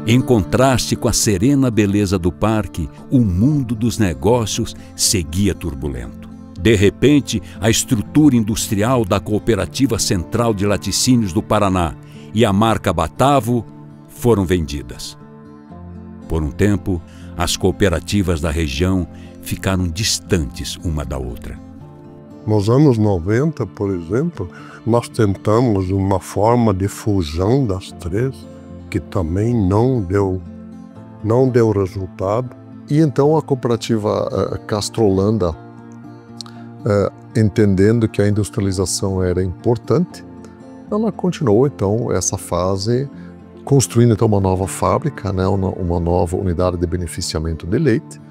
Em contraste com a serena beleza do parque, o mundo dos negócios seguia turbulento. De repente, a estrutura industrial da Cooperativa Central de Laticínios do Paraná, e a marca Batavo foram vendidas. Por um tempo, as cooperativas da região ficaram distantes uma da outra. Nos anos 90, por exemplo, nós tentamos uma forma de fusão das três, que também não deu resultado. E então a cooperativa Castrolanda, entendendo que a industrialização era importante, ela continuou então essa fase, construindo então uma nova fábrica, né, uma nova unidade de beneficiamento de leite,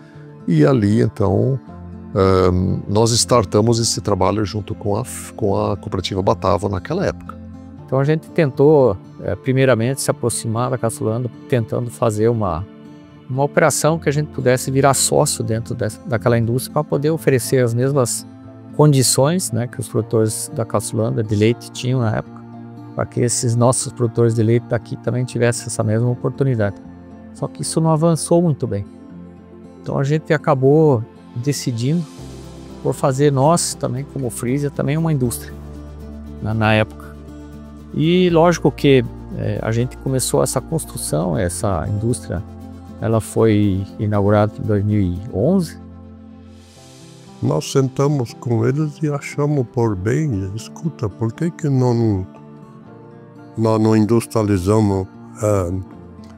e ali então nós startamos esse trabalho junto com a cooperativa Batavo naquela época. Então a gente tentou, primeiramente, se aproximar da Castrolanda, tentando fazer uma operação que a gente pudesse virar sócio dentro daquela indústria para poder oferecer as mesmas condições, né, que os produtores da Castrolanda de leite tinham na época, para que esses nossos produtores de leite daqui também tivessem essa mesma oportunidade. Só que isso não avançou muito bem. Então a gente acabou decidindo por fazer nós também, como Frisia, também uma indústria na época. E lógico que a gente começou essa construção, essa indústria, ela foi inaugurada em 2011. Nós sentamos com eles e achamos por bem, escuta, por que nós não industrializamos?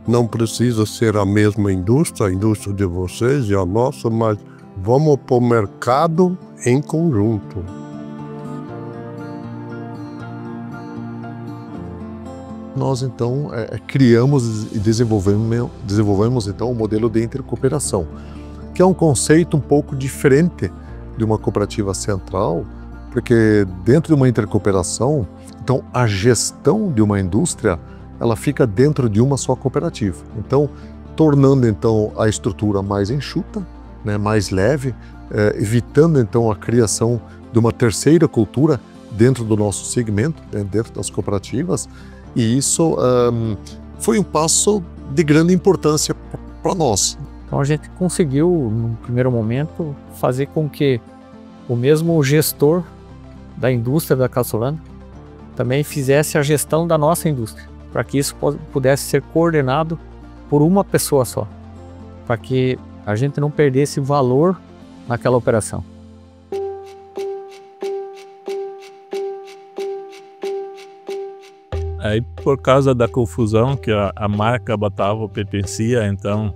Não precisa ser a mesma indústria, a indústria de vocês e a nossa, mas vamos para o mercado em conjunto. Nós então criamos e desenvolvemos então um modelo de intercooperação, que é um conceito um pouco diferente de uma cooperativa central, porque dentro de uma intercooperação, então a gestão de uma indústria, ela fica dentro de uma só cooperativa. Então, tornando então a estrutura mais enxuta, né, mais leve, evitando então a criação de uma terceira cultura dentro do nosso segmento, dentro das cooperativas. E isso foi um passo de grande importância para nós. Então a gente conseguiu, no primeiro momento, fazer com que o mesmo gestor da indústria da Castrolanda também fizesse a gestão da nossa indústria, para que isso pudesse ser coordenado por uma pessoa só, para que a gente não perdesse valor naquela operação. Aí, por causa da confusão que a marca Batavo pertencia, então,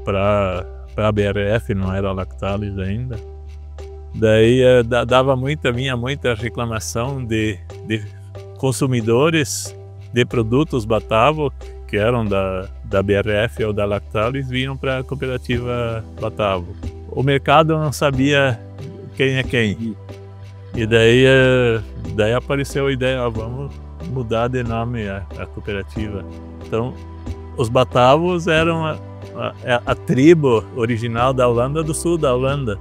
para a BRF, não era a Lactalis ainda, daí dava muita reclamação de consumidores de produtos Batavo, que eram da BRF ou da Lactalis, vinham para a cooperativa Batavo. O mercado não sabia quem é quem. E daí apareceu a ideia, vamos mudar de nome a cooperativa. Então, os Batavos eram a tribo original da Holanda, do sul da Holanda.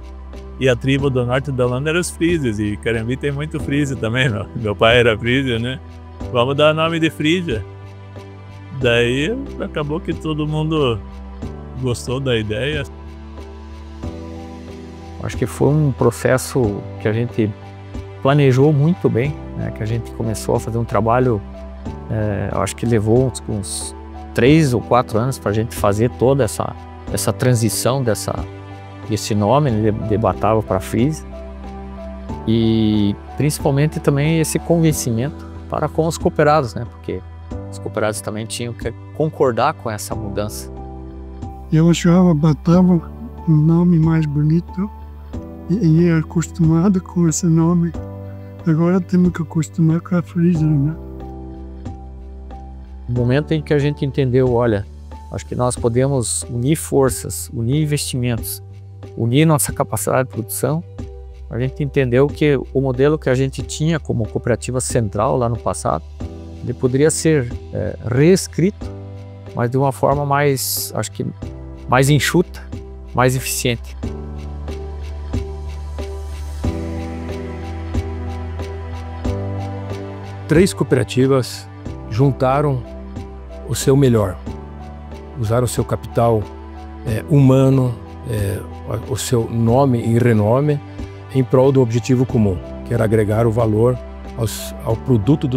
E a tribo do norte da Holanda eram os Frisias, e Carambi tem muito Frisia também, meu pai era Frisia, né? Vamos dar o nome de Frisia. Daí acabou que todo mundo gostou da ideia. Acho que foi um processo que a gente planejou muito bem, né? Que a gente começou a fazer um trabalho, acho que levou uns 3 ou 4 anos para a gente fazer toda essa transição desse nome, né, de Batavo para Frisia, e principalmente também esse convencimento para com os cooperados, né? Porque os cooperados também tinham que concordar com essa mudança. Eu achava Batavo um nome mais bonito e era acostumado com esse nome. Agora temos que acostumar com a Frisia, né? No momento em que a gente entendeu, olha, acho que nós podemos unir forças, unir investimentos, unir nossa capacidade de produção, a gente entendeu que o modelo que a gente tinha como cooperativa central lá no passado, ele poderia ser reescrito, mas de uma forma mais, acho que mais enxuta, mais eficiente. Três cooperativas juntaram o seu melhor, usaram o seu capital humano, o seu nome e renome em prol do objetivo comum, que era agregar o valor ao produto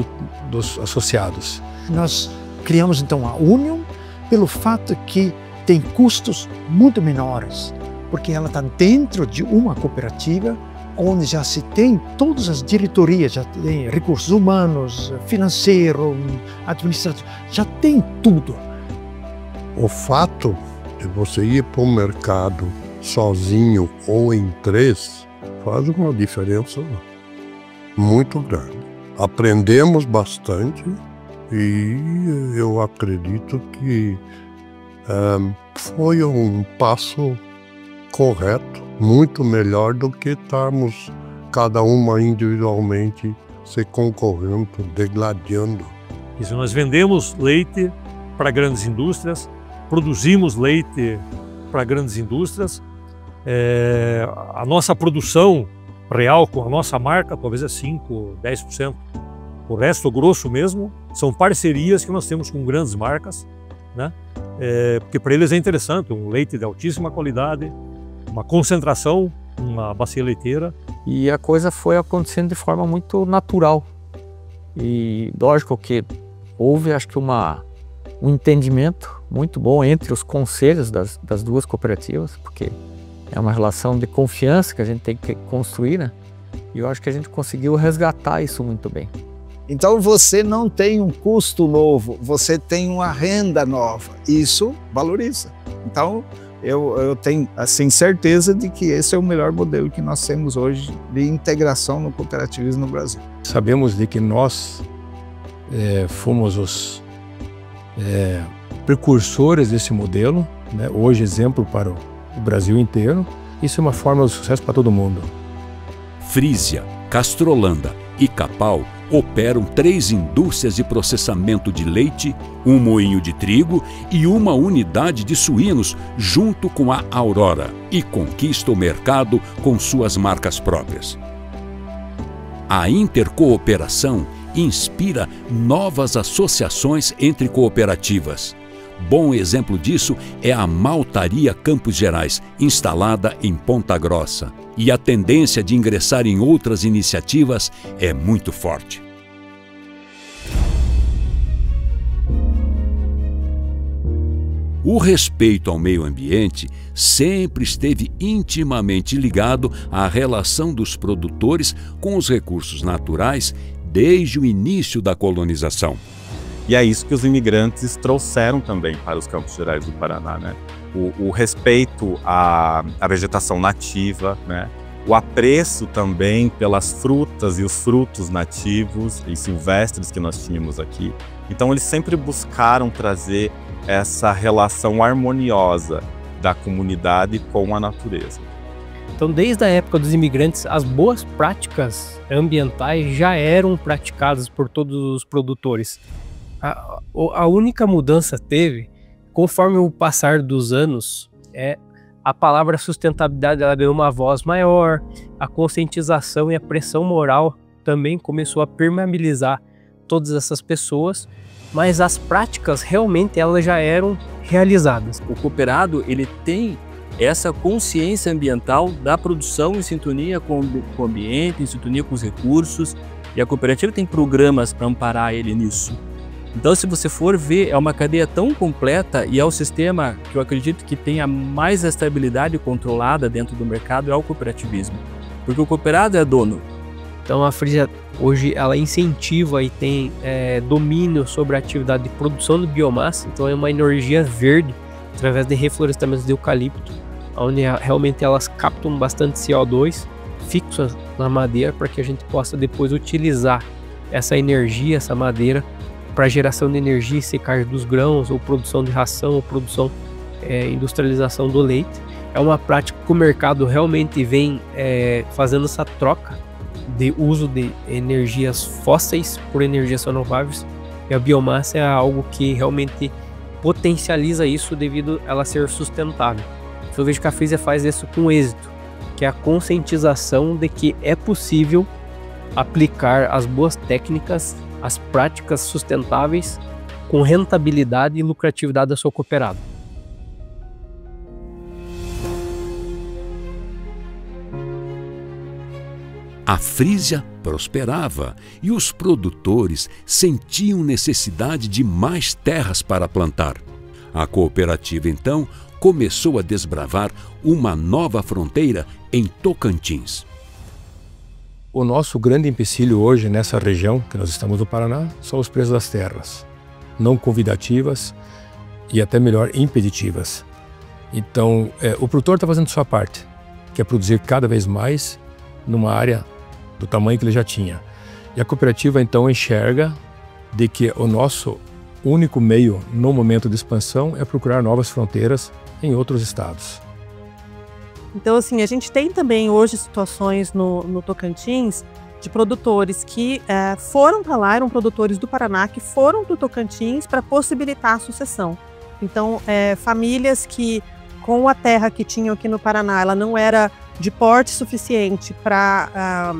dos associados. Nós criamos então a Union pelo fato que tem custos muito menores, porque ela está dentro de uma cooperativa onde já se tem todas as diretorias, já tem recursos humanos, financeiro, administrativo, já tem tudo. O fato de você ir para o mercado sozinho ou em três faz uma diferença muito grande. Aprendemos bastante e eu acredito que foi um passo correto, muito melhor do que estarmos cada uma individualmente se concorrendo, degladiando. Isso, nós vendemos leite para grandes indústrias, produzimos leite para grandes indústrias. A nossa produção real com a nossa marca talvez é 5%, 10%. O resto, o grosso mesmo, são parcerias que nós temos com grandes marcas, né? Porque para eles é interessante, um leite de altíssima qualidade, uma concentração, uma bacia leiteira. E a coisa foi acontecendo de forma muito natural. E lógico que houve, acho que um entendimento muito bom entre os conselhos das duas cooperativas, porque é uma relação de confiança que a gente tem que construir, né? E eu acho que a gente conseguiu resgatar isso muito bem. Então você não tem um custo novo, você tem uma renda nova. Isso valoriza. Então eu tenho assim, certeza de que esse é o melhor modelo que nós temos hoje de integração no cooperativismo no Brasil. Sabemos de que nós fomos os precursores desse modelo, né? Hoje exemplo para o Brasil inteiro. Isso é uma fórmula de sucesso para todo mundo. Frisia, Castrolanda e Capal operam 3 indústrias de processamento de leite, um moinho de trigo e uma unidade de suínos junto com a Aurora e conquista o mercado com suas marcas próprias. A intercooperação inspira novas associações entre cooperativas. Bom exemplo disso é a Maltaria Campos Gerais, instalada em Ponta Grossa. E a tendência de ingressar em outras iniciativas é muito forte. O respeito ao meio ambiente sempre esteve intimamente ligado à relação dos produtores com os recursos naturais desde o início da colonização. E é isso que os imigrantes trouxeram também para os Campos Gerais do Paraná, né? O respeito à vegetação nativa, né? O apreço também pelas frutas e os frutos nativos e silvestres que nós tínhamos aqui. Então eles sempre buscaram trazer essa relação harmoniosa da comunidade com a natureza. Então, desde a época dos imigrantes, as boas práticas ambientais já eram praticadas por todos os produtores. A única mudança teve, conforme o passar dos anos, a palavra sustentabilidade ela ganhou uma voz maior, a conscientização e a pressão moral também começou a permeabilizar todas essas pessoas, mas as práticas realmente elas já eram realizadas. O cooperado ele tem essa consciência ambiental da produção em sintonia com o ambiente, em sintonia com os recursos, e a cooperativa tem programas para amparar ele nisso. Então, se você for ver, é uma cadeia tão completa e é o sistema que eu acredito que tenha mais estabilidade controlada dentro do mercado é o cooperativismo, porque o cooperado é dono. Então, a Frisia hoje ela incentiva e tem domínio sobre a atividade de produção de biomassa, então é uma energia verde através de reflorestamentos de eucalipto, onde realmente elas captam bastante CO2, fixas na madeira para que a gente possa depois utilizar essa energia, essa madeira, para geração de energia e secagem dos grãos, ou produção de ração, ou produção, industrialização do leite. É uma prática que o mercado realmente vem fazendo essa troca de uso de energias fósseis por energias renováveis, e a biomassa é algo que realmente potencializa isso devido a ela ser sustentável. Eu vejo que a Frisia faz isso com êxito, que é a conscientização de que é possível aplicar as boas técnicas, as práticas sustentáveis com rentabilidade e lucratividade da sua cooperado. A Frísia prosperava e os produtores sentiam necessidade de mais terras para plantar. A cooperativa, então, começou a desbravar uma nova fronteira em Tocantins. O nosso grande empecilho hoje nessa região, que nós estamos no Paraná, são os preços das terras, não convidativas e até melhor, impeditivas. Então, o produtor está fazendo sua parte, que é produzir cada vez mais numa área do tamanho que ele já tinha. E a cooperativa, então, enxerga de que o nosso único meio no momento de expansão é procurar novas fronteiras em outros estados. Então, assim, a gente tem também hoje situações no Tocantins de produtores que foram para lá, eram produtores do Paraná, que foram para o Tocantins para possibilitar a sucessão. Então, famílias que, com a terra que tinham aqui no Paraná, ela não era de porte suficiente para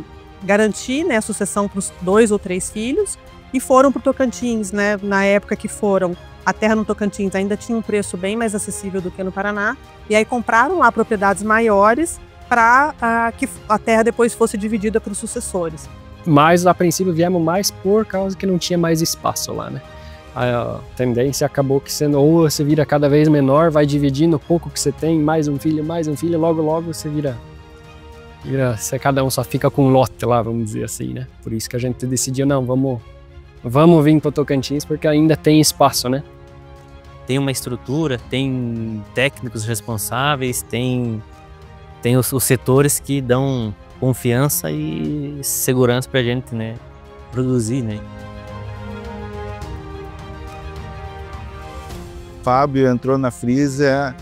garantir, né, a sucessão para os 2 ou 3 filhos, e foram para o Tocantins, né, na época que foram. A terra no Tocantins ainda tinha um preço bem mais acessível do que no Paraná, e aí compraram lá propriedades maiores para que a terra depois fosse dividida para os sucessores. Mas a princípio viemos mais por causa que não tinha mais espaço lá, né? A tendência acabou que sendo, ou você vira cada vez menor, vai dividindo o pouco que você tem, mais um filho, logo você vira cada um só fica com um lote lá, vamos dizer assim, né? Por isso que a gente decidiu, não, vamos vir para o Tocantins porque ainda tem espaço, né? Tem uma estrutura, tem técnicos responsáveis, tem os setores que dão confiança e segurança para a gente, né, produzir, né? Fábio entrou na Frísia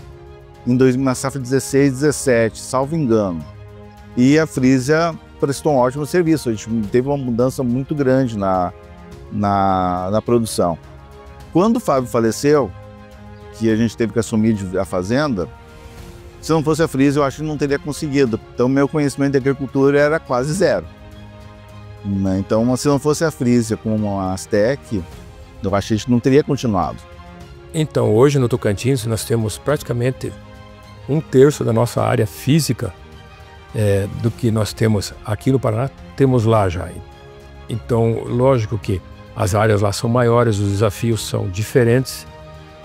na safra 16/17, salvo engano. E a Frísia prestou um ótimo serviço. A gente teve uma mudança muito grande na produção. Quando o Fábio faleceu, que a gente teve que assumir a fazenda, se não fosse a Frísia, eu acho que não teria conseguido. Então, meu conhecimento de agricultura era quase zero. Então, se não fosse a Frísia com a Astec, eu acho que a gente não teria continuado. Então, hoje no Tocantins, nós temos praticamente 1/3 da nossa área física do que nós temos aqui no Paraná, temos lá já. Então, lógico que as áreas lá são maiores, os desafios são diferentes,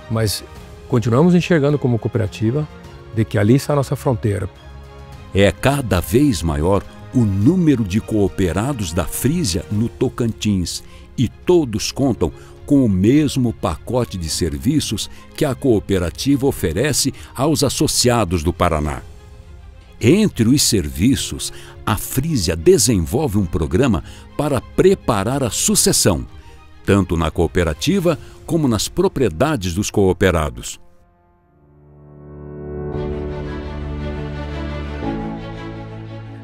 mas continuamos enxergando como cooperativa de que ali está a nossa fronteira. É cada vez maior o número de cooperados da Frísia no Tocantins e todos contam com o mesmo pacote de serviços que a cooperativa oferece aos associados do Paraná. Entre os serviços, a Frísia desenvolve um programa para preparar a sucessão, tanto na cooperativa como nas propriedades dos cooperados.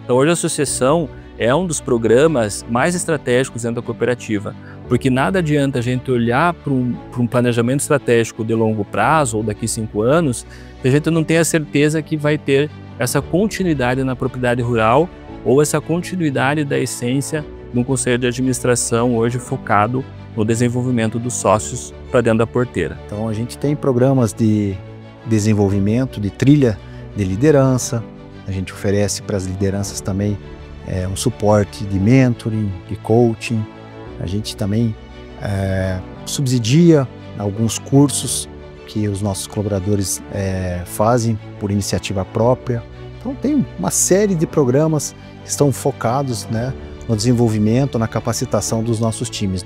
Então, hoje a sucessão é um dos programas mais estratégicos dentro da cooperativa, porque nada adianta a gente olhar para um planejamento estratégico de longo prazo ou daqui 5 anos, se a gente não tem a certeza que vai ter essa continuidade na propriedade rural ou essa continuidade da essência de um conselho de administração hoje focado no desenvolvimento dos sócios para dentro da porteira. Então a gente tem programas de desenvolvimento, de trilha de liderança, a gente oferece para as lideranças também um suporte de mentoring, de coaching, a gente também subsidia alguns cursos que os nossos colaboradores fazem por iniciativa própria. Então tem uma série de programas que estão focados, né, no desenvolvimento, na capacitação dos nossos times,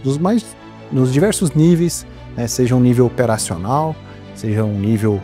nos diversos níveis, né, seja um nível operacional, seja um nível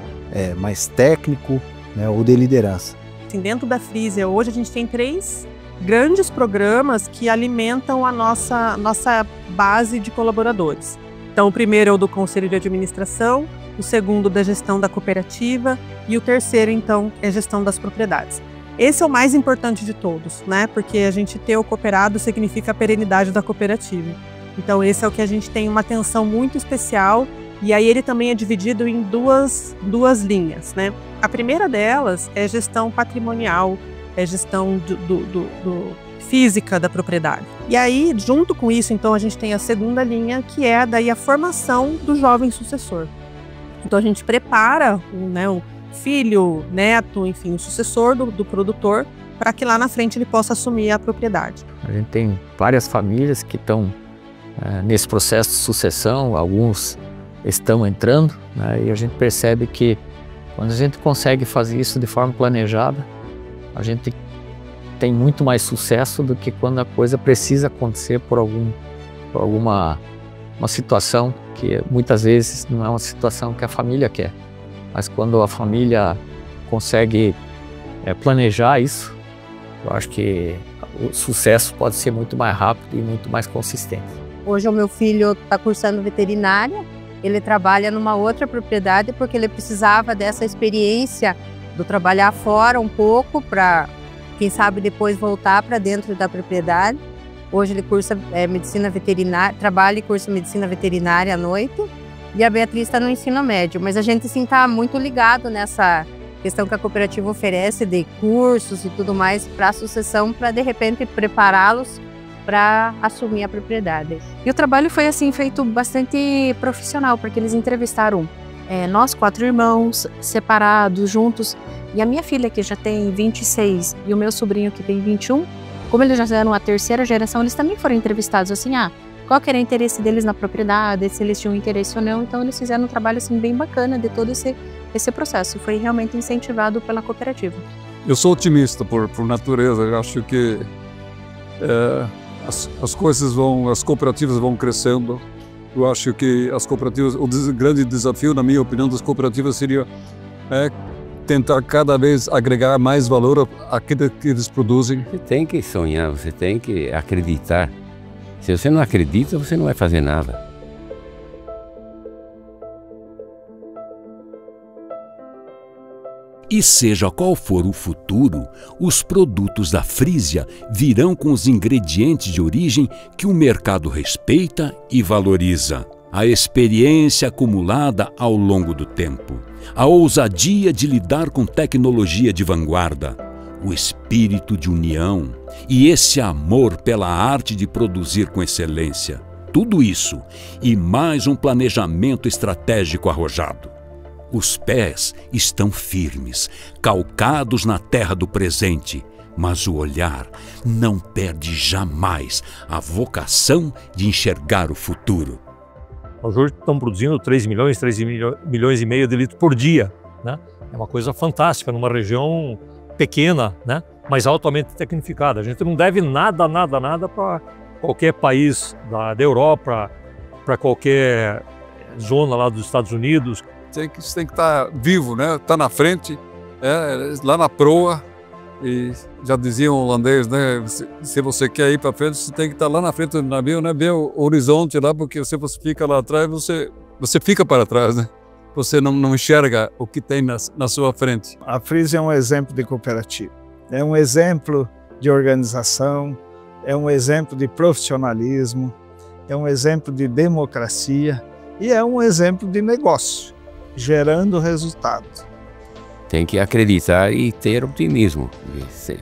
mais técnico, né, ou de liderança. Assim, dentro da Frísia, hoje a gente tem 3 grandes programas que alimentam a nossa base de colaboradores. Então, o primeiro é o do Conselho de Administração, o segundo da gestão da cooperativa e o terceiro, então, é a gestão das propriedades. Esse é o mais importante de todos, né? Porque a gente ter o cooperado significa a perenidade da cooperativa. Então, esse é o que a gente tem uma atenção muito especial, e aí ele também é dividido em duas linhas, né? A primeira delas é gestão patrimonial, é gestão física da propriedade. E aí, junto com isso, então, a gente tem a segunda linha, que é daí a formação do jovem sucessor. Então, a gente prepara o filho, neto, enfim, o sucessor do produtor para que lá na frente ele possa assumir a propriedade. A gente tem várias famílias que estão nesse processo de sucessão, alguns estão entrando, né, e a gente percebe que quando a gente consegue fazer isso de forma planejada, a gente tem muito mais sucesso do que quando a coisa precisa acontecer por alguma situação que muitas vezes não é uma situação que a família quer. Mas quando a família consegue planejar isso, eu acho que o sucesso pode ser muito mais rápido e muito mais consistente. Hoje o meu filho está cursando veterinária, ele trabalha numa outra propriedade porque ele precisava dessa experiência do trabalhar fora um pouco para, quem sabe, depois voltar para dentro da propriedade. Hoje ele cursa medicina veterinária, trabalha e cursa medicina veterinária à noite, e a Beatriz está no ensino médio. Mas a gente sim está muito ligado nessa questão que a cooperativa oferece de cursos e tudo mais para a sucessão, para de repente prepará-los para assumir a propriedade. E o trabalho foi assim feito bastante profissional, porque eles entrevistaram nós 4 irmãos, separados, juntos, e a minha filha que já tem 26 e o meu sobrinho que tem 21, como eles já eram a 3ª geração, eles também foram entrevistados assim, qual que era o interesse deles na propriedade, se eles tinham interesse ou não. Então eles fizeram um trabalho assim bem bacana de todo esse processo, foi realmente incentivado pela cooperativa. Eu sou otimista por natureza, eu acho que as cooperativas vão crescendo. Eu acho que as cooperativas, o grande desafio, na minha opinião, das cooperativas seria tentar cada vez agregar mais valor àquilo que eles produzem. Você tem que sonhar, você tem que acreditar. Se você não acredita, você não vai fazer nada. E seja qual for o futuro, os produtos da Frisia virão com os ingredientes de origem que o mercado respeita e valoriza. A experiência acumulada ao longo do tempo, a ousadia de lidar com tecnologia de vanguarda, o espírito de união e esse amor pela arte de produzir com excelência. Tudo isso e mais um planejamento estratégico arrojado. Os pés estão firmes, calcados na terra do presente, mas o olhar não perde jamais a vocação de enxergar o futuro. Nós hoje estamos produzindo 3 milhões e meio de litros por dia, né? É uma coisa fantástica numa região pequena, né? Mas altamente tecnificada. A gente não deve nada para qualquer país da Europa, para qualquer zona lá dos Estados Unidos. Você tem que estar vivo, né? Estar na frente, lá na proa. E já dizia um holandês, né? Se você quer ir para frente, você tem que estar lá na frente do navio, né? Ver o horizonte lá, porque se você fica lá atrás, você fica para trás, né? Você não enxerga o que tem na sua frente. A Frisia é um exemplo de cooperativa. É um exemplo de organização, é um exemplo de profissionalismo, é um exemplo de democracia e é um exemplo de negócio, gerando resultado. Tem que acreditar e ter otimismo.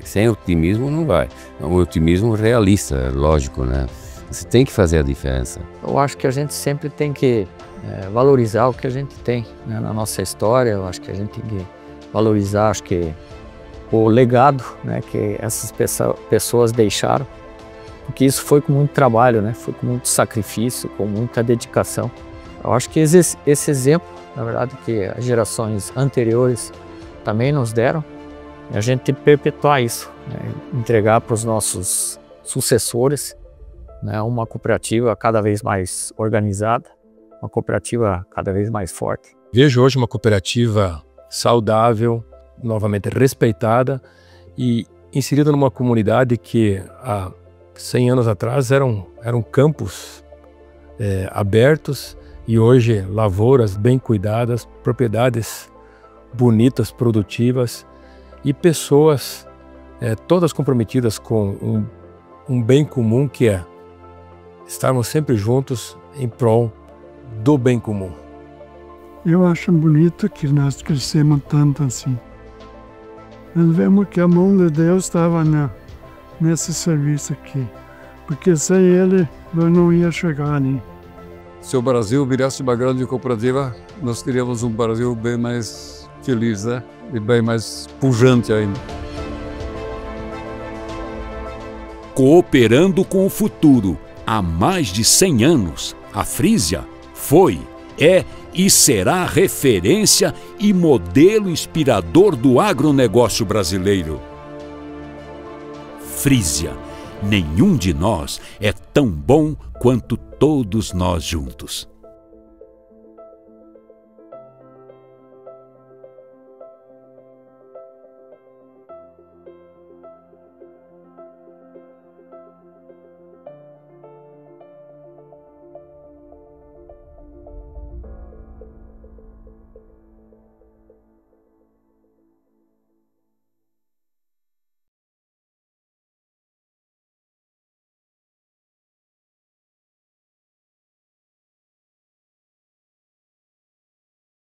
Sem otimismo não vai. É um otimismo realista, lógico, né? Você tem que fazer a diferença. Eu acho que a gente sempre tem que valorizar o que a gente tem, né, na nossa história. Eu acho que a gente tem que valorizar, acho que o legado, né, que essas pessoas deixaram, porque isso foi com muito trabalho, né? Foi com muito sacrifício, com muita dedicação. Eu acho que esse exemplo, na verdade, que as gerações anteriores também nos deram, e a gente tem que perpetuar isso, né? Entregar para os nossos sucessores, né, uma cooperativa cada vez mais organizada, uma cooperativa cada vez mais forte. Vejo hoje uma cooperativa saudável, novamente respeitada e inserida numa comunidade que há 100 anos atrás eram campos abertos e hoje lavouras bem cuidadas, propriedades bonitas, produtivas e pessoas todas comprometidas com um bem comum que é estarmos sempre juntos em prol do bem comum. Eu acho bonito que nós crescemos tanto assim. Nós vemos que a mão de Deus estava nesse serviço aqui, porque sem ele nós não ia chegar ali. Se o Brasil virasse uma grande cooperativa, nós teríamos um Brasil bem mais feliz, né? E bem mais pujante ainda. Cooperando com o futuro há mais de 100 anos, a Frisia foi, é e será referência e modelo inspirador do agronegócio brasileiro. Frisia, nenhum de nós é tão bom quanto todos nós juntos.